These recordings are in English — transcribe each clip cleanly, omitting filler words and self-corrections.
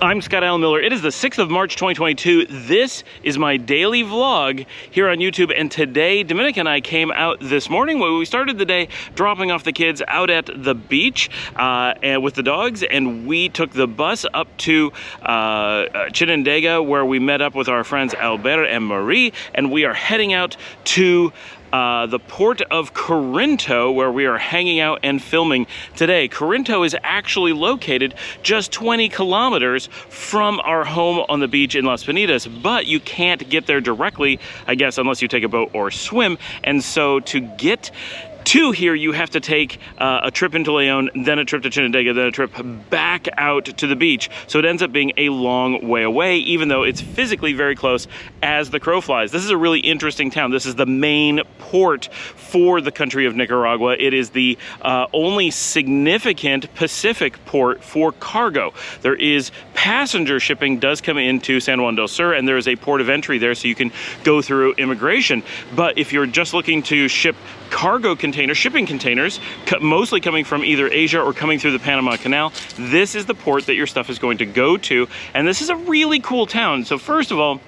I'm Scott Allen Miller. It is the 6th of March 2022. This is my daily vlog here on YouTube, and today Dominica and I came out this morning. We started the day dropping off the kids out at the beach and with the dogs, and we took the bus up to Chinandega, where we met up with our friends Alberto and Marie, and we are heading out to the port of Corinto, where we are hanging out and filming today. Corinto is actually located just 20 kilometers from our home on the beach in Las Ammenities, but you can't get there directly, I guess, unless you take a boat or swim. And so to get to here, you have to take a trip into Leon, then a trip to Chinandega, then a trip back out to the beach. So it ends up being a long way away, even though it's physically very close as the crow flies. This is a really interesting town. This is the main port for the country of Nicaragua. It is the only significant Pacific port for cargo. There is passenger shipping does come into San Juan del Sur, and there is a port of entry there, so you can go through immigration. But if you're just looking to ship cargo containers, shipping containers, mostly coming from either Asia or coming through the Panama Canal, this is the port that your stuff is going to go to. And this is a really cool town. So first of all,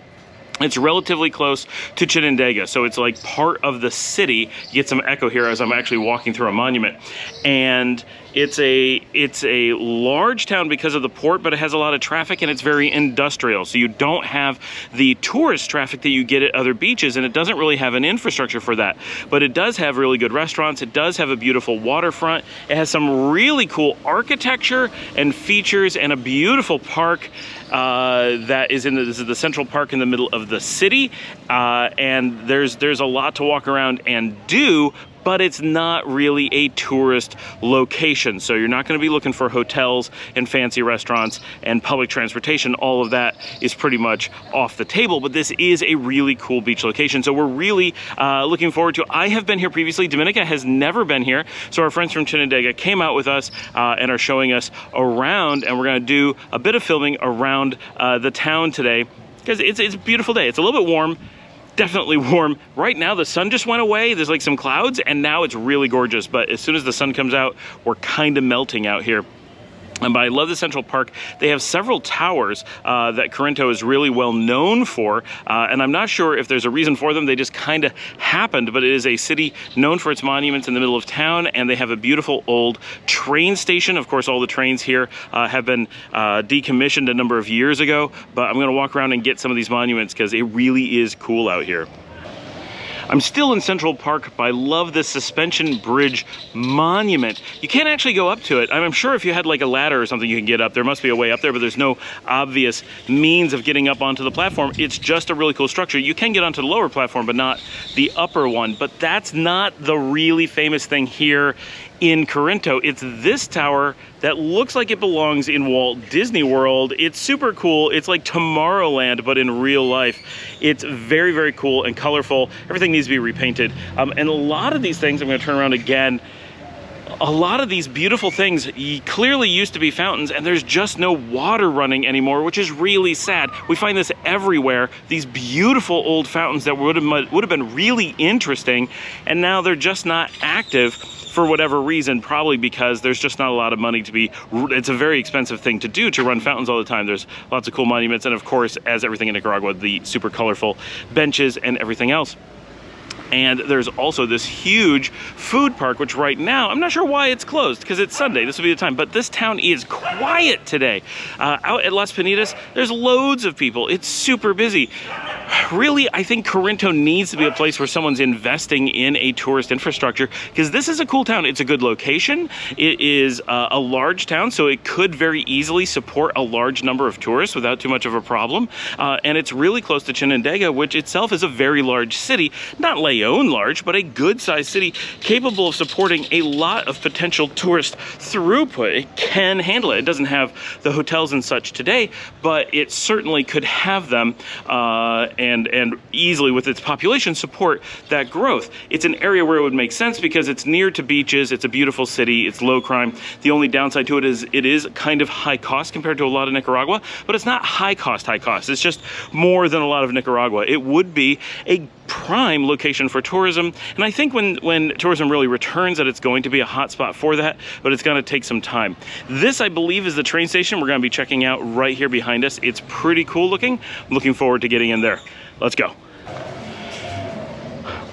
it's relatively close to Chinandega, so it's like part of the city. You get some echo here as I'm actually walking through a monument. And it's a large town because of the port, but it has a lot of traffic and it's very industrial. So you don't have the tourist traffic that you get at other beaches, and it doesn't really have an infrastructure for that. But it does have really good restaurants. It does have a beautiful waterfront. It has some really cool architecture and features and a beautiful park that is this is the Central Park in the middle of the city. And there's a lot to walk around and do, but it's not really a tourist location. So you're not going to be looking for hotels and fancy restaurants and public transportation. All of that is pretty much off the table, but this is a really cool beach location. So we're really looking forward to it. I have been here previously. Dominica has never been here. So our friends from Chinandega came out with us and are showing us around, and we're going to do a bit of filming around the town today because it's a beautiful day. It's a little bit warm. Definitely warm. Right now the sun just went away. There's like some clouds and now it's really gorgeous, but as soon as the sun comes out, we're kind of melting out here. But I love the Central Park. They have several towers that Corinto is really well known for, and I'm not sure if there's a reason for them. They just kind of happened, but it is a city known for its monuments in the middle of town, and they have a beautiful old train station. Of course, all the trains here have been decommissioned a number of years ago, but I'm going to walk around and get some of these monuments because it really is cool out here. I'm still in Central Park, but I love this suspension bridge monument. You can't actually go up to it. I'm sure if you had like a ladder or something you can get up. There must be a way up there, but there's no obvious means of getting up onto the platform. It's just a really cool structure. You can get onto the lower platform, but not the upper one. But that's not the really famous thing here in Corinto. It's this tower that looks like it belongs in Walt Disney World. It's super cool. It's like Tomorrowland, but in real life. It's very, very cool and colorful. Everything needs to be repainted. And a lot of these things, I'm gonna turn around again, a lot of these beautiful things clearly used to be fountains, and there's just no water running anymore, which is really sad. We find this everywhere, these beautiful old fountains that would have been really interesting, and now they're just not active for whatever reason, probably because there's just not a lot of money to be, it's a very expensive thing to do, to run fountains all the time. There's lots of cool monuments, and of course, as everything in Nicaragua, the super colorful benches and everything else. And there's also this huge food park, which right now, I'm not sure why it's closed, because it's Sunday, this would be the time, but this town is quiet today. Out at Las Ammenities, there's loads of people. It's super busy. Really, I think Corinto needs to be a place where someone's investing in a tourist infrastructure, because this is a cool town. It's a good location. It is a large town, so it could very easily support a large number of tourists without too much of a problem. And it's really close to Chinandega, which itself is a very large city, not Leon large, but a good-sized city capable of supporting a lot of potential tourist throughput. It can handle it. It doesn't have the hotels and such today, but it certainly could have them and easily, with its population, support that growth. It's an area where it would make sense because it's near to beaches, it's a beautiful city, it's low crime. The only downside to it is kind of high cost compared to a lot of Nicaragua, but it's not high cost. It's just more than a lot of Nicaragua. It would be a prime location for tourism. And I think when tourism really returns that it's going to be a hotspot for that, but it's going to take some time. This, I believe, is the train station we're going to be checking out right here behind us. It's pretty cool looking. I'm looking forward to getting in there. Let's go.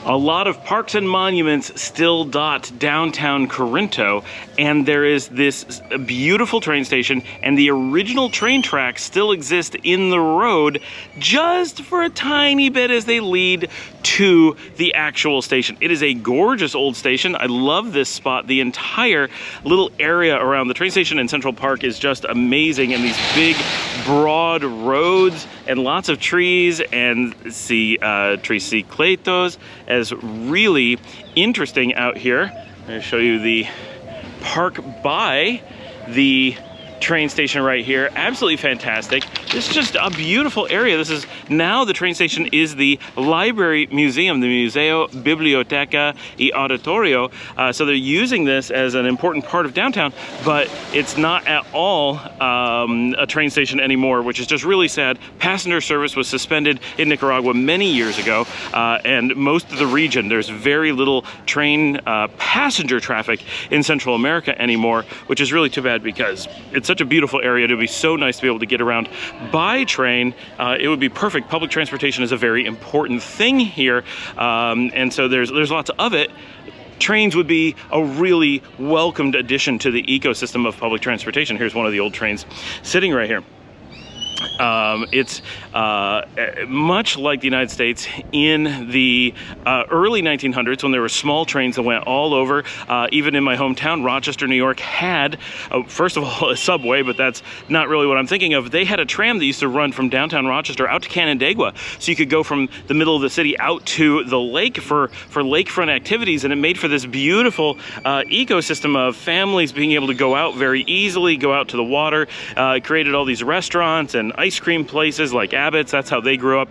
A lot of parks and monuments still dot downtown Corinto, and there is this beautiful train station, and the original train tracks still exist in the road just for a tiny bit as they lead to the actual station. It is a gorgeous old station. I love this spot. The entire little area around the train station and Central Park is just amazing, and these big, broad roads and lots of trees and tricicletos as really interesting out here. I'm going to show you the park by the train station right here. Absolutely fantastic. This is just a beautiful area. This is now the train station is the library museum, the Museo, Biblioteca y Auditorio. So they're using this as an important part of downtown, but it's not at all a train station anymore, which is just really sad. Passenger service was suspended in Nicaragua many years ago, and most of the region, there's very little train passenger traffic in Central America anymore, which is really too bad because it's such a beautiful area. It would be so nice to be able to get around by train. It would be perfect. Public transportation is a very important thing here, and so there's lots of it. Trains would be a really welcomed addition to the ecosystem of public transportation. Here's one of the old trains sitting right here. It's much like the United States in the early 1900s when there were small trains that went all over. Even in my hometown, Rochester, New York, had, first of all, a subway, but that's not really what I'm thinking of. They had a tram that used to run from downtown Rochester out to Chinandega, so you could go from the middle of the city out to the lake for lakefront activities, and it made for this beautiful ecosystem of families being able to go out very easily, go out to the water. It created all these restaurants and ice cream places like Abbott's. That's how they grew up,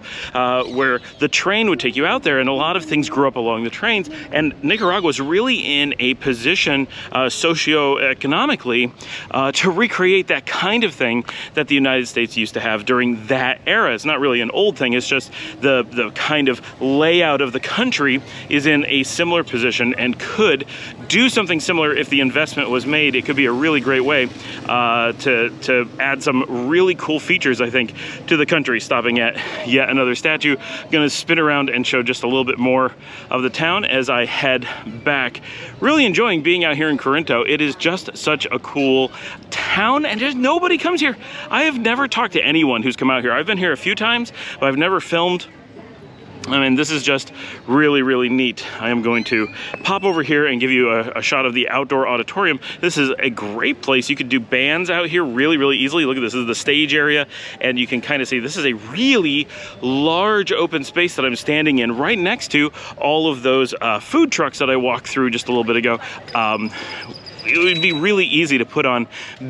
where the train would take you out there, and a lot of things grew up along the trains. And Nicaragua was really in a position socioeconomically to recreate that kind of thing that the United States used to have during that era. It's not really an old thing, it's just the kind of layout of the country is in a similar position and could do something similar if the investment was made. It could be a really great way to add some really cool features, I think, to the country. Stopping at yet another statue. I'm gonna spin around and show just a little bit more of the town as I head back. Really enjoying being out here in Corinto. It is just such a cool town, and just nobody comes here. I have never talked to anyone who's come out here. I've been here a few times, but I've never filmed. I mean, this is just really, really neat. I am going to pop over here and give you a shot of the outdoor auditorium. This is a great place. You could do bands out here really, really easily. Look at this. This is the stage area, and you can kind of see this is a really large open space that I'm standing in right next to all of those food trucks that I walked through just a little bit ago. It would be really easy to put on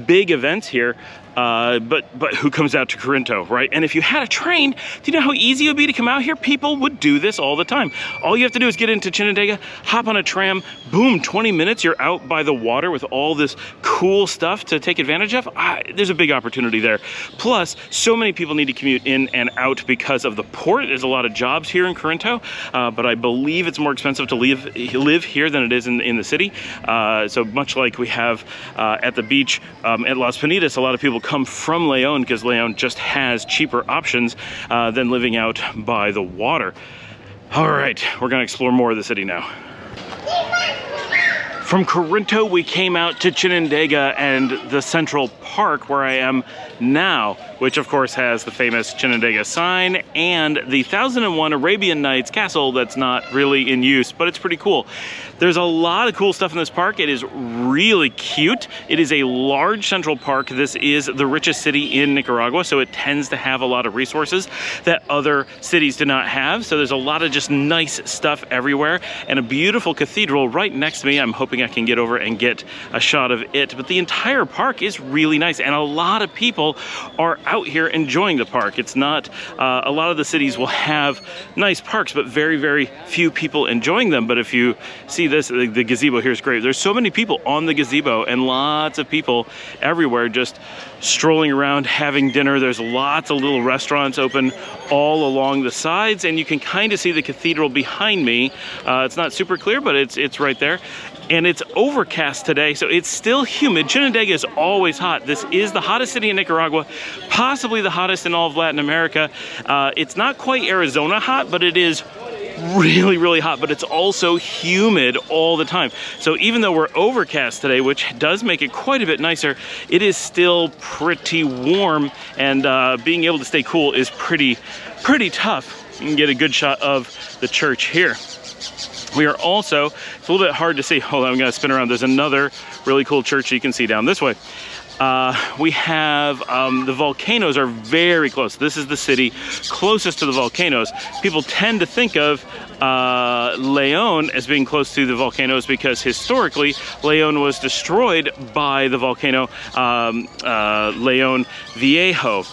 big events here. But who comes out to Corinto, right? And if you had a train, do you know how easy it would be to come out here? People would do this all the time. All you have to do is get into Chinandega, hop on a tram, boom, 20 minutes, you're out by the water with all this cool stuff to take advantage of. There's a big opportunity there. Plus, so many people need to commute in and out because of the port. There's a lot of jobs here in Corinto, but I believe it's more expensive to live here than it is in the city. So much like we have at the beach at Las Penitas, a lot of people come from Leon because Leon just has cheaper options than living out by the water. All right, we're gonna explore more of the city now. From Corinto, we came out to Chinandega and the Central Park where I am now, which of course has the famous Chinandega sign and the 1001 Arabian Nights castle that's not really in use, but it's pretty cool. There's a lot of cool stuff in this park. It is really cute. It is a large central park. This is the richest city in Nicaragua, so it tends to have a lot of resources that other cities do not have. So there's a lot of just nice stuff everywhere, and a beautiful cathedral right next to me. I'm hoping I can get over and get a shot of it, but the entire park is really nice, and a lot of people are out here enjoying the park. It's not, a lot of the cities will have nice parks, but very, very few people enjoying them. But if you see this, the gazebo here is great. There's so many people on the gazebo and lots of people everywhere just strolling around having dinner. There's lots of little restaurants open all along the sides, and you can kind of see the cathedral behind me. It's not super clear, but it's right there. And it's overcast today, so it's still humid. Chinandega is always hot. This is the hottest city in Nicaragua, possibly the hottest in all of Latin America. It's not quite Arizona hot, but it is really, really hot, but it's also humid all the time. So even though we're overcast today, which does make it quite a bit nicer, it is still pretty warm, and being able to stay cool is pretty tough. You can get a good shot of the church here. We are also, it's a little bit hard to see. Hold on, I'm gonna spin around. There's another really cool church you can see down this way. We have, the volcanoes are very close. This is the city closest to the volcanoes. People tend to think of Leon as being close to the volcanoes because historically Leon was destroyed by the volcano Leon Viejo.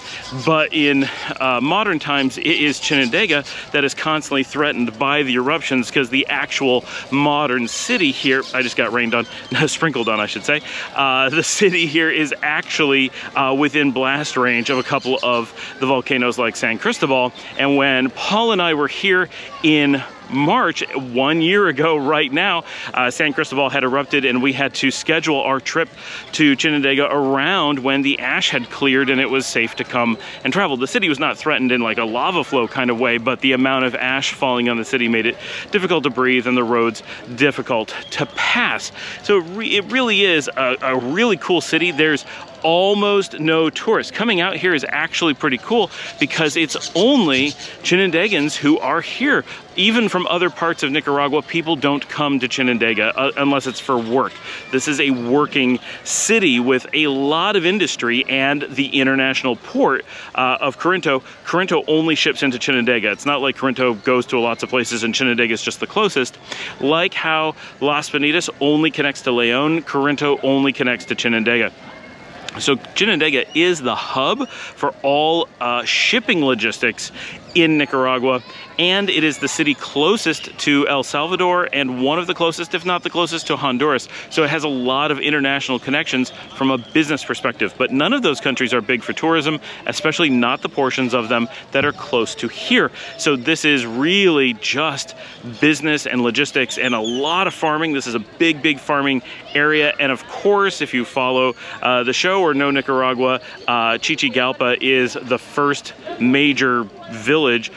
But in modern times, it is Chinandega that is constantly threatened by the eruptions, because the actual modern city here, I just got rained on, sprinkled on I should say, the city here is actually within blast range of a couple of the volcanoes like San Cristobal. And when Paul and I were here in March, 1 year ago right now, San Cristobal had erupted, and we had to schedule our trip to Chinandega around when the ash had cleared and it was safe to come and travel. The city was not threatened in like a lava flow kind of way, but the amount of ash falling on the city made it difficult to breathe and the roads difficult to pass. So it really is a really cool city. There's almost no tourists. Coming out here is actually pretty cool because it's only Chinandegans who are here. Even from other parts of Nicaragua, people don't come to Chinandega unless it's for work. This is a working city with a lot of industry, and the international port of Corinto. Corinto only ships into Chinandega. It's not like Corinto goes to lots of places and Chinandega is just the closest. Like how Las Bonitas only connects to Leon, Corinto only connects to Chinandega. So Chinandega is the hub for all shipping logistics in Nicaragua, and it is the city closest to El Salvador and one of the closest, if not the closest, to Honduras. So it has a lot of international connections from a business perspective, but none of those countries are big for tourism, especially not the portions of them that are close to here. So this is really just business and logistics and a lot of farming. This is a big, big farming area. And of course, if you follow the show or know Nicaragua, Chichigalpa is the first major village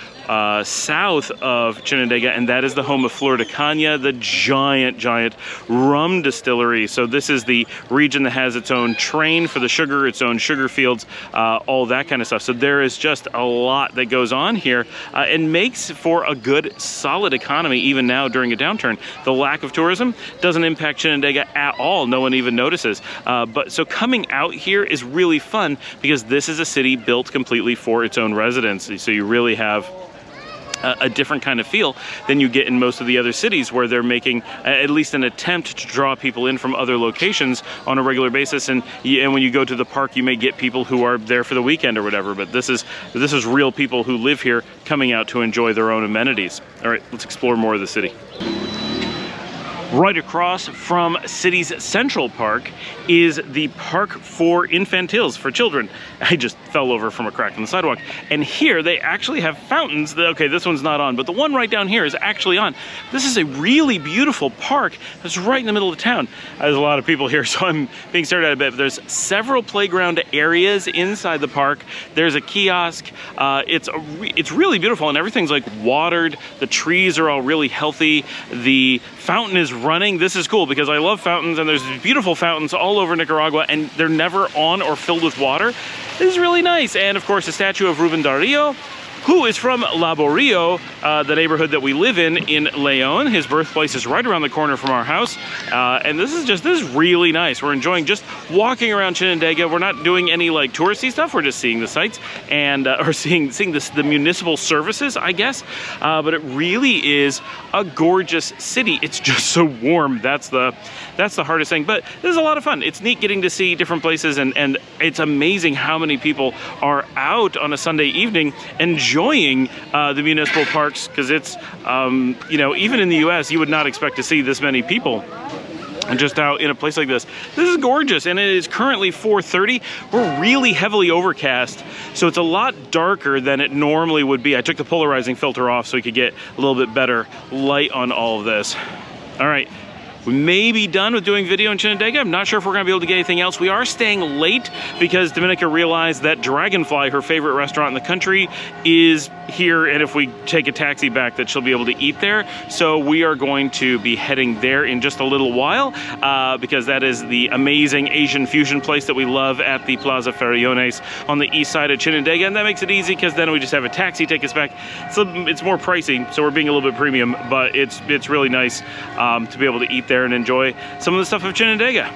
south of Chinandega, and that is the home of Flor de Caña, the giant rum distillery. So this is the region that has its own train for the sugar, its own sugar fields, all that kind of stuff. So there is just a lot that goes on here and makes for a good, solid economy even now during a downturn. The lack of tourism doesn't impact Chinandega at all. No one even notices. But so coming out here is really fun because this is a city built completely for its own residents. So you really have a different kind of feel than you get in most of the other cities, where they're making at least an attempt to draw people in from other locations on a regular basis. And when you go to the park, you may get people who are there for the weekend or whatever. But this is real people who live here coming out to enjoy their own amenities. All right, let's explore more of the city. Right across from city's Central Park is the Park for Infantiles, for children. I just fell over from a crack in the sidewalk. And here they actually have fountains. Okay, this one's not on, but the one right down here is actually on. This is a really beautiful park that's right in the middle of town. There's a lot of people here, so I'm being stared at a bit, but there's several playground areas inside the park. There's a kiosk. It's really beautiful, and everything's like watered. The trees are all really healthy. The fountain is running. This is cool because I love fountains, and there's beautiful fountains all over Nicaragua, and they're never on or filled with water. This is really nice. And of course, the statue of Ruben Dario who is from Laborio, the neighborhood that we live in Leon. His birthplace is right around the corner from our house. And this is really nice. We're enjoying just walking around Chinandega. We're not doing any like touristy stuff. We're just seeing the sights and or seeing the municipal services, I guess. But it really is a gorgeous city. It's just so warm. That's the hardest thing. But this is a lot of fun. It's neat getting to see different places, and it's amazing how many people are out on a Sunday evening enjoying the municipal parks, because it's you know, even in the US you would not expect to see this many people and just out in a place like this. This is gorgeous, and it is currently 4:30. We're really heavily overcast, so it's a lot darker than it normally would be. I took the polarizing filter off so we could get a little bit better light on all of this. All right. We may be done with doing video in Chinandega. I'm not sure if we're gonna be able to get anything else. We are staying late because Dominica realized that Dragonfly, her favorite restaurant in the country, is here, and if we take a taxi back that she'll be able to eat there. So we are going to be heading there in just a little while because that is the amazing Asian fusion place that we love at the Plaza Ferriones on the east side of Chinandega, and that makes it easy because then we just have a taxi take us back. It's more pricey, so we're being a little bit premium, but it's really nice to be able to eat there and enjoy some of the stuff of Chinandega.